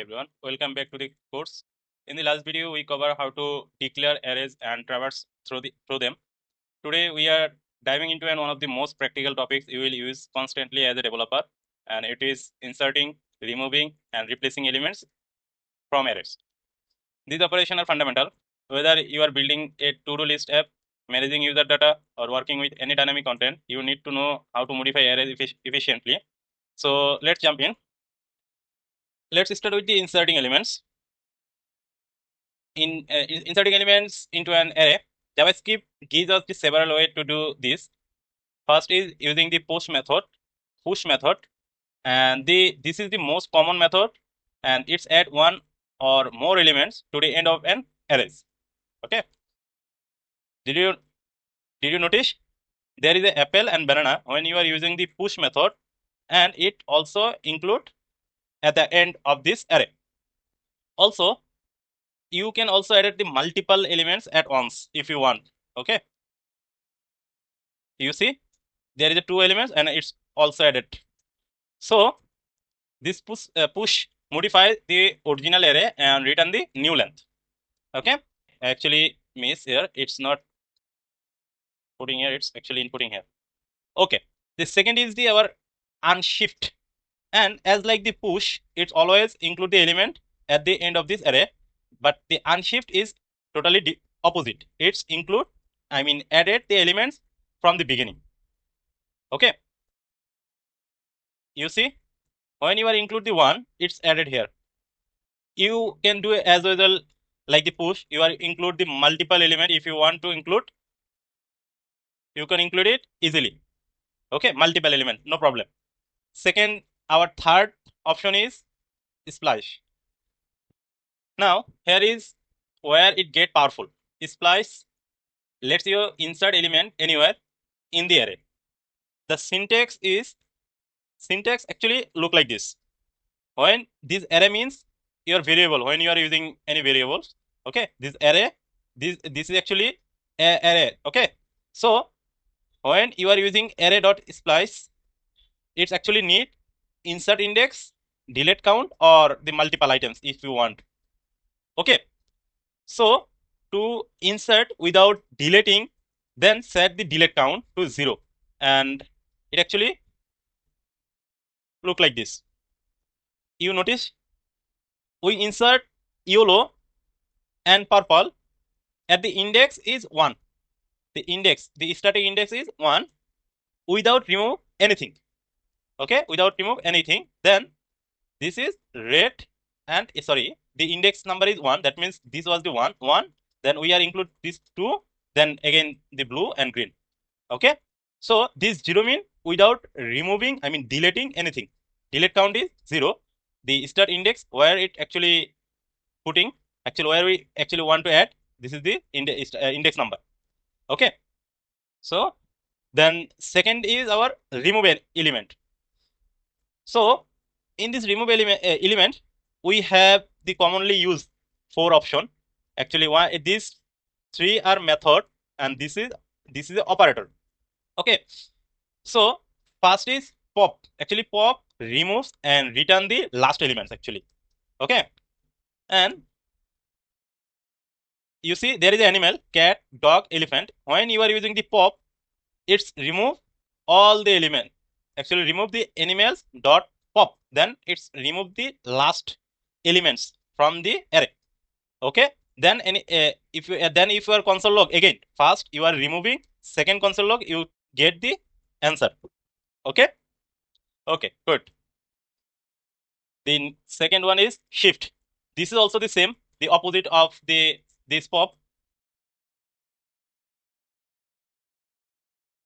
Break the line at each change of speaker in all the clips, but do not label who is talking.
everyone, welcome back to the course. In the last video, we cover how to declare arrays and traverse through them. Today, we are diving into one of the most practical topics you will use constantly as a developer, and it is inserting, removing, and replacing elements from arrays. These operations are fundamental. Whether you are building a to-do list app, managing user data, or working with any dynamic content, you need to know how to modify arrays efficiently. So let's jump in. Let's start with the inserting elements. Inserting elements into an array, JavaScript gives us the several ways to do this. First is using the push method, and this is the most common method, and it's add one or more elements to the end of an array. Okay. Did you notice there is an apple and banana when you are using the push method, and it also include at the end of this array. Also, you can also edit the multiple elements at once if you want. Okay, you see there is a two elements and it's also added. So this push modifies the original array and return the new length. Okay, actually miss here, it's not putting here, it's actually inputting here. Okay, the second is the our unshift, and as like the push, it's always include the element at the end of this array, but the unshift is totally opposite. It's include, added the elements from the beginning. Okay, you see when you are include the one, it's added here. You can do it as well like the push. You are include the multiple element. If you want to include, you can include it easily. Okay, multiple element, no problem. Second, our third option is splice. Now here is where it get powerful. Splice lets you insert element anywhere in the array. The syntax actually look like this. When this array means your variable, when you are using any variables, okay, this array, this is actually a array. Okay, so when you are using array.splice, it's actually need insert index, delete count, or the multiple items if you want. Okay, so to insert without deleting, then set the delete count to 0, and it actually look like this. You notice we insert yellow and purple at the index is 1. The static index is 1 without remove anything. Okay, without remove anything. Then this is red and the index number is 1. That means this was the 1. Then we are include this 2. Then again the blue and green. Okay, so this 0 mean without removing, deleting anything. Delete count is 0. The start index where it actually putting, where we actually want to add, this is the index number. Okay, so then second is our remove element. So in this remove element, we have the commonly used 4 option. Actually, these 3 are method, and this is the operator. Okay, so first is pop. Actually, pop removes and return the last elements actually. Okay, and you see there is an animal, cat, dog, elephant. When you are using the pop, it's remove all the element. Actually, remove the animals dot pop. Then it's remove the last elements from the array. Okay. Then if you are console log again, first you are removing, second console log you get the answer. Okay. Okay. Good. The second one is shift. This is also the same, the opposite of this pop.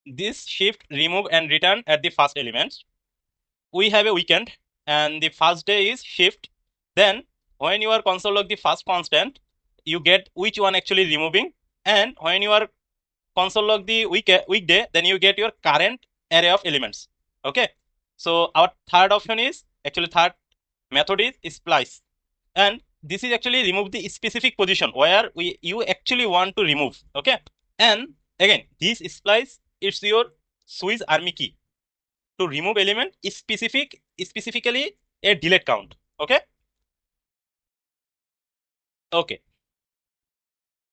This shift remove and return at the first element. We have a weekend, and the first day is shift. Then when you are console log the first constant, you get which one actually removing, and when you are console log the weekday, then you get your current array of elements. Okay, so our third option is actually third method is splice, and this is actually remove the specific position where you actually want to remove. Okay, and again this splice, it's your Swiss Army key to remove element specifically a delete count. Okay, Okay,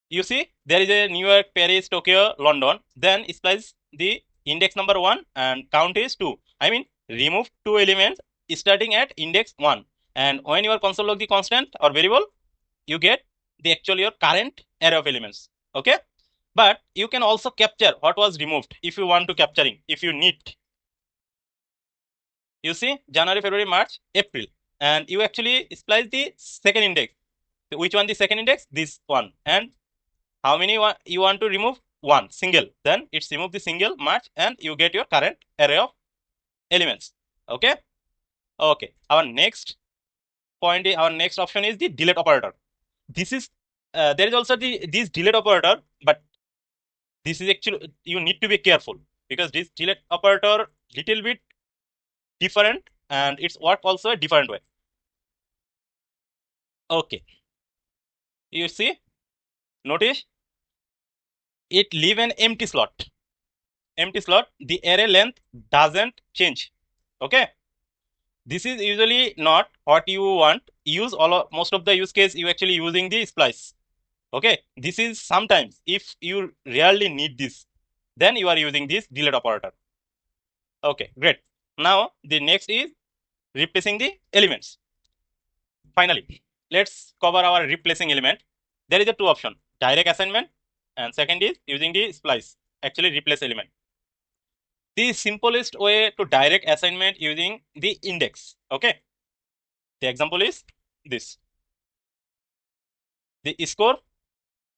you see there is a New York, Paris, Tokyo, London. Then splice the index number 1 and count is 2. I mean remove 2 elements starting at index 1, and when you are console log the constant or variable, you get the actual your current array of elements. Okay, but you can also capture what was removed if you want to capturing, if you need. You see January, February, March, April, and you actually splice the second index. Which one the second index? This one. And how many you want to remove? One single. Then it's remove the single March, and you get your current array of elements. Okay. Okay. Our next point, our next option is the delete operator. This is there is also the this delete operator, but this is actually you need to be careful because this delete operator little bit different and it's work also a different way. Okay, you see, notice it leave an empty slot. Empty slot, the array length doesn't change. Okay, this is usually not what you want. Use most of the use case you actually using the splice. Okay, this is sometimes if you really need this, then you are using this delete operator. Okay, great. Now the next is replacing the elements. Finally, let's cover our replacing element. There is a two option, direct assignment, and second is using the splice, actually replace element. The simplest way to direct assignment using the index. Okay, the example is this: the score,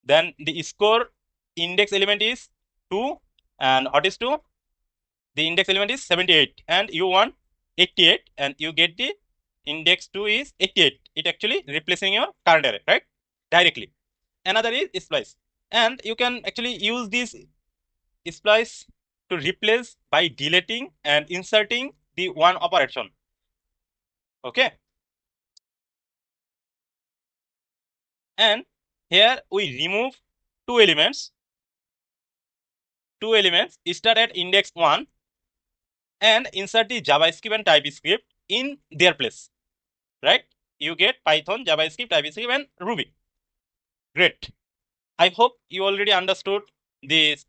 then the score index element is 2, and what is 2? The index element is 78, and you want 88, and you get the index 2 is 88. It actually replacing your current array, right? Directly. Another is splice, and you can actually use this splice to replace by deleting and inserting the one operation. Okay, and here we remove two elements start at index 1 and insert the JavaScript and TypeScript in their place, right? You get Python, JavaScript, TypeScript, and Ruby. Great. I hope you already understood this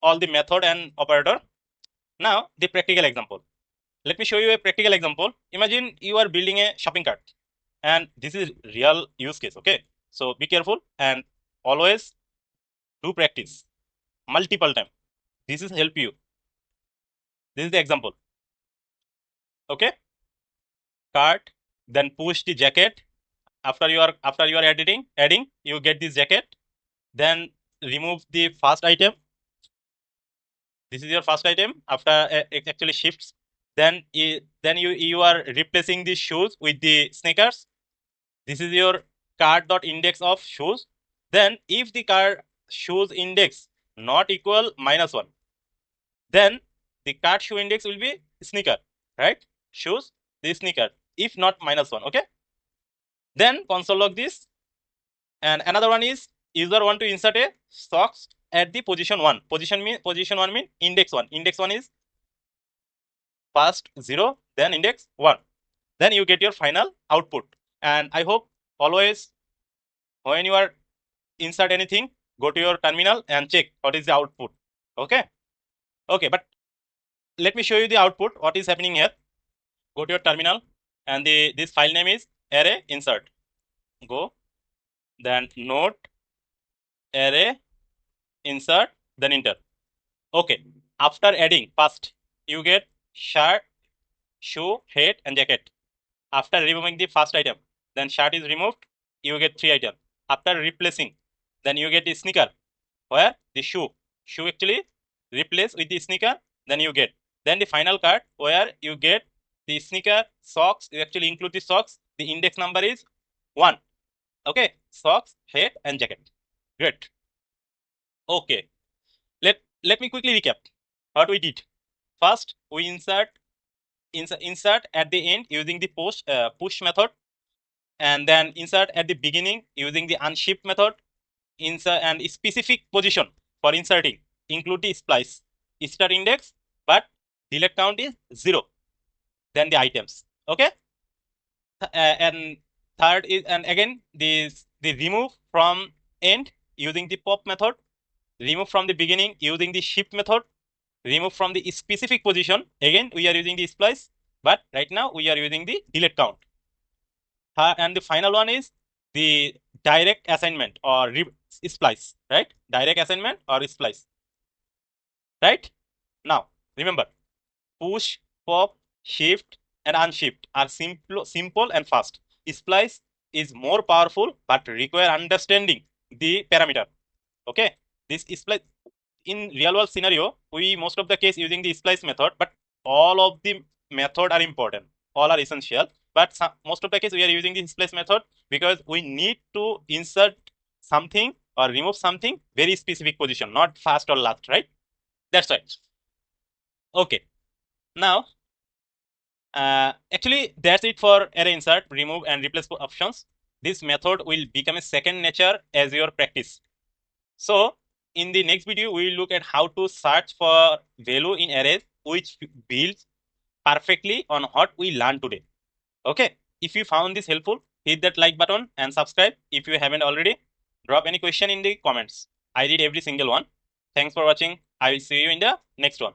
all the method and operator. Now the practical example. Let me show you a practical example. Imagine you are building a shopping cart, and this is real use case. Okay, so be careful and always do practice multiple time. This is help you. This is the example. Okay, cart, then push the jacket. After you are adding, you get this jacket. Then remove the first item. This is your first item. After it actually shifts, then you are replacing the shoes with the sneakers. This is your cart dot index of shoes. Then if the cart shoes index not equal -1, then the cart shoe index will be sneaker, right? Shoes, the sneaker. If not -1, okay. Then console log this. And another one is user want to insert a socks at the position 1. Position 1 mean index 1. Index 1 is first 0, then index 1. Then you get your final output. And I hope always when you are insert anything, go to your terminal and check what is the output. Okay. Okay, but let me show you the output. What is happening here? Go to your terminal, and this file name is array insert. Go, then node array insert, then enter. Okay, after adding first you get shirt, shoe, hat, and jacket. After removing the first item, then shirt is removed, you get 3 items. After replacing, then you get the sneaker, where the shoe actually replace with the sneaker, then you get. Then the final card where you get the sneaker, socks, you actually include the socks, the index number is 1. Okay, socks, hat, and jacket. Great. Okay, let me quickly recap what we did. First, we insert at the end using the push method, and then insert at the beginning using the unshift method. Insert and specific position for inserting include the splice start index, but delete count is 0. Then the items. Okay, and Third is, and again, this the remove from end using the pop method, remove from the beginning using the shift method, remove from the specific position. Again, we are using the splice, but right now we are using the delete count. And the final one is the direct assignment or splice, right? Direct assignment or splice, right? Now, remember, push, pop, shift, and unshift are simple and fast. Splice is more powerful but require understanding the parameter. Okay, this splice in real world scenario, we most of the case using the splice method, but all of the method are important, all are essential. But most of the case we are using the splice method because we need to insert something or remove something very specific position, not first or last, right? That's right. Okay, now actually that's it for array insert, remove, and replace options. This method will become a second nature as your practice. So in the next video, we will look at how to search for value in arrays, which builds perfectly on what we learned today. Okay, if you found this helpful, hit that like button and subscribe if you haven't already. Drop any question in the comments. I read every single one. Thanks for watching. I will see you in the next one.